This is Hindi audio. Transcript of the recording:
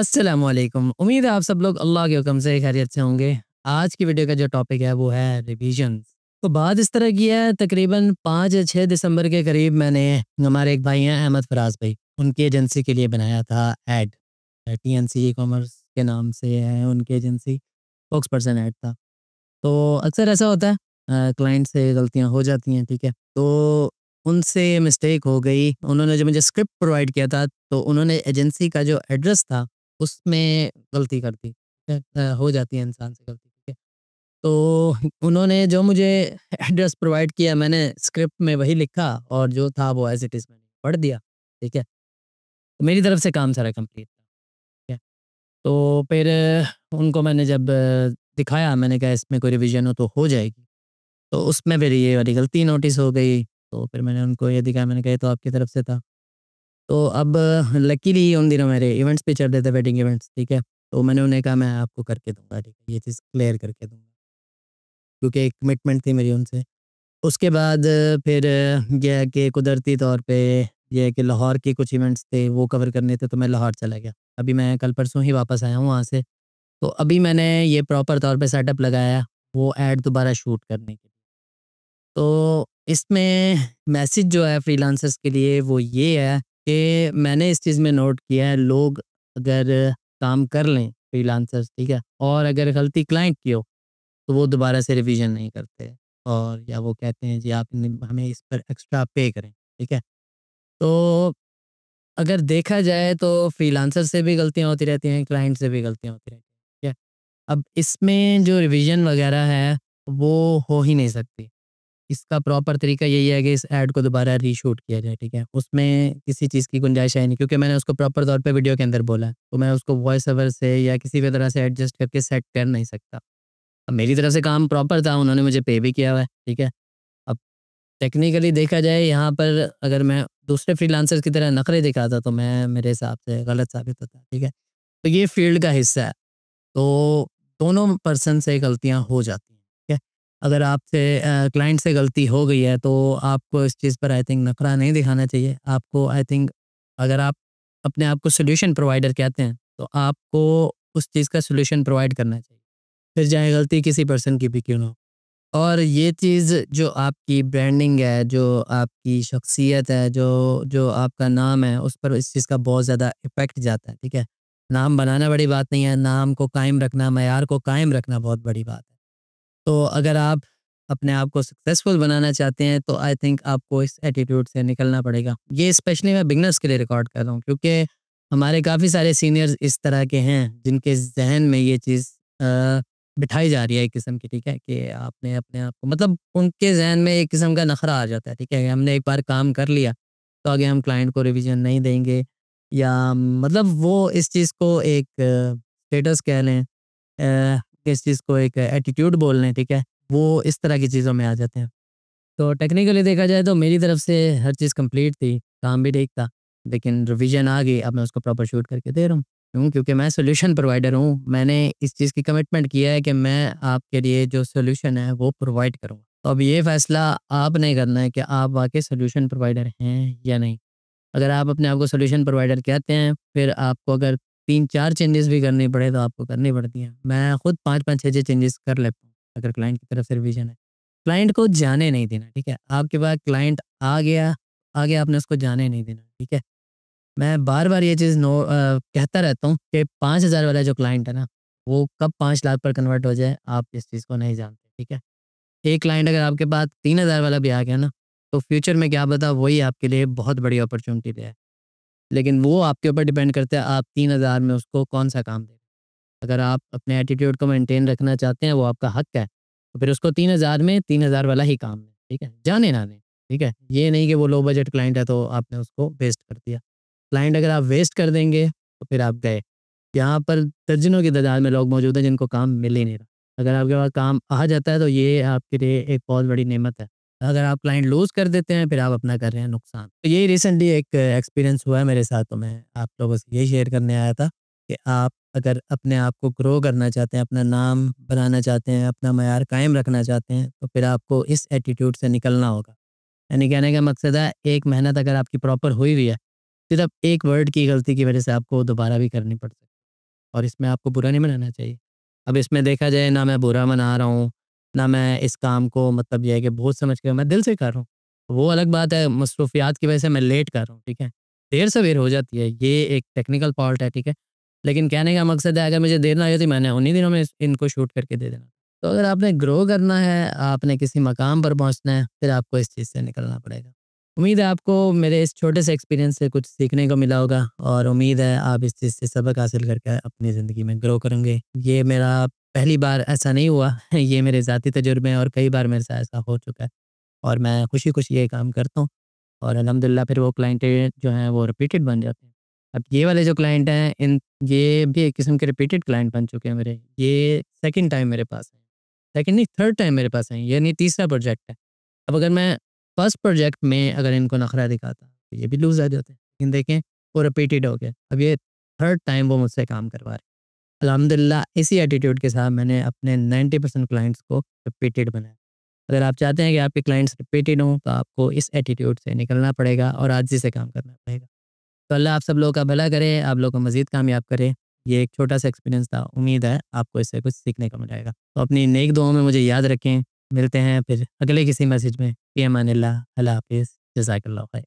अस्सलामुअलैकुम। उम्मीद है आप सब लोग अल्लाह के हुक्म से खैरियत से होंगे। आज की वीडियो का जो टॉपिक है वो है रिविजन्स। तो बात इस तरह की है, तकरीबन 5 या 6 दिसंबर के करीब मैंने हमारे एक भाई हैं अहमद फराज भाई, उनकी एजेंसी के लिए बनाया था ऐड। टीएनसी ई कॉमर्स के नाम से है उनकी एजेंसी, स्पोक्स पर्सन ऐड था। तो अक्सर ऐसा होता है, क्लाइंट से गलतियाँ हो जाती हैं, ठीक है। तो उनसे मिस्टेक हो गई, उन्होंने जो मुझे स्क्रिप्ट प्रोवाइड किया था तो उन्होंने एजेंसी का जो एड्रेस था उसमें गलती कर दी, ठीक है। हो जाती है इंसान से गलती, ठीक है। तो उन्होंने जो मुझे एड्रेस प्रोवाइड किया, मैंने स्क्रिप्ट में वही लिखा और जो था वो एज़ इट इज़ मैंने पढ़ दिया, ठीक है। तो मेरी तरफ से काम सारा कंप्लीट था, ठीक है। तो फिर उनको मैंने जब दिखाया, मैंने कहा इसमें कोई रिवीजन हो तो हो जाएगी। तो उसमें फिर ये वाली गलती नोटिस हो गई, तो फिर मैंने उनको ये दिखाया, मैंने कहा ये तो आपकी तरफ से था। तो अब लकीली उन दिनों मेरे इवेंट्स भी चल रहे थे, वेडिंग इवेंट्स, ठीक है। तो मैंने उन्हें कहा मैं आपको करके दूँगा, ठीक है, ये चीज़ क्लियर करके दूँगा, क्योंकि एक कमिटमेंट थी मेरी उनसे। उसके बाद फिर ये है कि कुदरती तौर पे ये है कि लाहौर के कुछ इवेंट्स थे वो कवर करने थे, तो मैं लाहौर चला गया। अभी मैं कल परसों ही वापस आया हूँ वहाँ से। तो अभी मैंने ये प्रॉपर तौर पे सेटअप लगाया वो ऐड दोबारा शूट करने के लिए। तो इसमें मैसेज जो है फ्रीलांसर्स के लिए वो ये है कि मैंने इस चीज़ में नोट किया है, लोग अगर काम कर लें फ्रीलांसर्स, ठीक है, और अगर गलती क्लाइंट की हो तो वो दोबारा से रिवीजन नहीं करते, और या वो कहते हैं जी आप हमें इस पर एक्स्ट्रा पे करें, ठीक है। तो अगर देखा जाए तो फ्रीलांसर से भी गलतियाँ होती रहती हैं, क्लाइंट से भी गलतियाँ होती रहती हैं, ठीक है। अब इसमें जो रिवीजन वगैरह है वो हो ही नहीं सकती। इसका प्रॉपर तरीका यही है कि इस ऐड को दोबारा रीशूट किया जाए, ठीक है। उसमें किसी चीज़ की गुंजाइश है नहीं, क्योंकि मैंने उसको प्रॉपर तौर पे वीडियो के अंदर बोला है, तो मैं उसको वॉइस ओवर से या किसी भी तरह से एडजस्ट करके सेट कर नहीं सकता। अब मेरी तरफ से काम प्रॉपर था, उन्होंने मुझे पे भी किया हुआ है, ठीक है। अब टेक्निकली देखा जाए यहाँ पर अगर मैं दूसरे फ्रीलांसर्स की तरह नखरे दिखाता तो मैं मेरे हिसाब से गलत साबित होता, ठीक है। तो ये फील्ड का हिस्सा है। तो दोनों पर्सन से गलतियाँ हो जाती हैं, ठीक है। अगर आपसे क्लाइंट से गलती हो गई है तो आपको इस चीज़ पर आई थिंक नखरा नहीं दिखाना चाहिए। आपको आई थिंक अगर आप अपने आप को सॉल्यूशन प्रोवाइडर कहते हैं तो आपको उस चीज़ का सॉल्यूशन प्रोवाइड करना चाहिए, फिर चाहे गलती किसी पर्सन की भी क्यों ना हो। और ये चीज़ जो आपकी ब्रांडिंग है, जो आपकी शख्सियत है, जो जो आपका नाम है, उस पर इस चीज़ का बहुत ज़्यादा इफ़ेक्ट जाता है, ठीक है। नाम बनाना बड़ी बात नहीं है, नाम को कायम रखना, मयार को कायम रखना बहुत बड़ी बात है। तो अगर आप अपने आप को सक्सेसफुल बनाना चाहते हैं तो आई थिंक आपको इस एटीट्यूड से निकलना पड़ेगा। ये स्पेशली मैं बिगिनर्स के लिए रिकॉर्ड कर रहा हूँ, क्योंकि हमारे काफ़ी सारे सीनियर्स इस तरह के हैं जिनके ज़हन में ये चीज़ बिठाई जा रही है एक किस्म की, ठीक है, कि आपने अपने आप को मतलब उनके ज़हन में एक किस्म का नखरा आ जाता है, ठीक है, कि हमने एक बार काम कर लिया तो आगे हम क्लाइंट को रिवीजन नहीं देंगे, या मतलब वो इस चीज़ को एक स्टेटस कह लें, इस चीज़ को एक एटीट्यूड बोल लें, ठीक है, वो इस तरह की चीज़ों में आ जाते हैं। तो टेक्निकली देखा जाए तो मेरी तरफ से हर चीज़ कंप्लीट थी, काम भी ठीक था, लेकिन रिवीजन आ गई, अब मैं उसको प्रॉपर शूट करके दे रहा हूँ। क्यों? क्योंकि मैं सॉल्यूशन प्रोवाइडर हूँ, मैंने इस चीज़ की कमिटमेंट किया है कि मैं आपके लिए जो सॉल्यूशन है वो प्रोवाइड करूँगा। तो अब ये फ़ैसला आपने करना है कि आप वाक़ई सॉल्यूशन प्रोवाइडर हैं या नहीं। अगर आप अपने आप को सॉल्यूशन प्रोवाइडर कहते हैं, फिर आपको अगर 3-4 चेंजेस भी करनी पड़े तो आपको करनी पड़ती हैं। मैं खुद 5-5 6-6 चेंजेस कर लेता हूँ, अगर क्लाइंट की तरफ से रिवीजन है। क्लाइंट को जाने नहीं देना, ठीक है? आपके पास क्लाइंट आ गया आपने उसको जाने नहीं देना, ठीक है? मैं बार-बार ये चीज़ कहता रहता हूँ कि 5,000 वाला जो क्लाइंट है ना, वो कब 5 लाख पर कन्वर्ट हो जाए, आप इस चीज़ को नहीं जानते, ठीक है? एक क्लाइंट अगर आपके पास 3,000 वाला भी आ गया ना, तो फ्यूचर में क्या पता वही आपके लिए बहुत बड़ी अपॉर्च्युनिटी ले आए। लेकिन वो आपके ऊपर डिपेंड करता है आप 3,000 में उसको कौन-सा काम दें। अगर आप अपने एटीट्यूड को मेंटेन रखना चाहते हैं, वो आपका हक है, तो फिर उसको 3,000 में 3,000 वाला ही काम दें, ठीक है? जाने ना दें, ठीक है? ये नहीं कि वो लो बजट क्लाइंट है तो आपने उसको वेस्ट कर दिया। क्लाइंट अगर आप वेस्ट कर देंगे, तो फिर आप गए। यहाँ पर दर्जनों की तादाद में लोग मौजूद हैं जिनको काम मिल ही नहीं रहा। अगर आपके पास काम आ जाता है तो ये आपके लिए एक बहुत बड़ी नेमत है। अगर आप क्लाइंट लूज़ कर देते हैं, फिर आप अपना कर रहे हैं नुकसान। तो यही रिसेंटली एक एक्सपीरियंस हुआ है मेरे साथ, तो मैं आप लोगों से यही शेयर करने आया था कि आप अगर अपने आप को ग्रो करना चाहते हैं, अपना नाम बनाना चाहते हैं, अपना मयार कायम रखना चाहते हैं, तो फिर आपको इस एटीट्यूड से निकलना होगा। यानी कहने का मकसद है, एक मेहनत अगर आपकी प्रॉपर हुई हुई है, सिर्फ़ एक वर्ड की गलती की वजह से आपको दोबारा भी करनी पड़ सकती है। और इसमें आपको बुरा नहीं मनाना चाहिए। अब इसमें देखा जाए ना मैं बुरा मना रहा हूँ, ना मैं इस काम को मतलब ये है कि बहुत समझ के मैं दिल से कर रहा हूँ। वो अलग बात है, मसरूफियात की वजह से मैं लेट कर रहा हूँ, ठीक है? देर सवेर हो जाती है, ये एक टेक्निकल फॉल्ट है, ठीक है? लेकिन कहने का मकसद है अगर मुझे देर ना आई होती मैंने उन्हीं दिनों में इनको शूट करके दे देना। तो अगर आपने ग्रो करना है, आपने किसी मकाम पर पहुँचना है, फिर आपको इस चीज़ से निकलना पड़ेगा। उम्मीद है आपको मेरे इस छोटे से एक्सपीरियंस से कुछ सीखने को मिला होगा और उम्मीद है आप इस चीज़ से सबक हासिल करके अपनी ज़िंदगी में ग्रो करेंगे। ये मेरा पहली बार ऐसा नहीं हुआ ये मेरे ज़ाती तजुर्बे हैं और कई बार मेरे साथ ऐसा हो चुका है और मैं खुशी-खुशी ये काम करता हूँ और अल्हम्दुलिल्लाह फिर वो क्लाइंटें जो हैं वो रिपीटेड बन जाते हैं। अब ये वाले जो क्लाइंट हैं ये भी एक किस्म के रिपीटेड क्लाइंट बन चुके हैं मेरे। ये सेकंड टाइम मेरे पास हैं। सेकंड नहीं थर्ड टाइम मेरे पास हैं, यानी तीसरा प्रोजेक्ट है। अब अगर मैं फर्स्ट प्रोजेक्ट में अगर इनको नखरा दिखाता तो ये भी लूज़ आ जाते हैं। लेकिन देखें वो रिपीटेड हो गया। अब ये थर्ड टाइम वो मुझसे काम करवा रहे हैं। अल्हम्दुलिल्लाह इसी एटीट्यूड के साथ मैंने अपने 90% क्लाइंट्स को रिपीटेड बनाया। अगर आप चाहते हैं कि आपके क्लाइंट्स रिपीटेड हों तो आपको इस एटीट्यूड से निकलना पड़ेगा और आजिज़ी से काम करना पड़ेगा। तो अल्लाह आप सब लोगों का भला करे, आप लोगों को मज़ीद कामयाब करे। ये एक छोटा-सा एक्सपीरियंस था, उम्मीद है आपको इससे कुछ सीखने को मिलेगा। तो अपनी नेक दुआओं में मुझे याद रखें। मिलते हैं फिर अगले किसी मैसेज में। फ़ी अमानिल्लाह, अल्लाह हाफ़िज़, जज़ाकल्लाह खैर।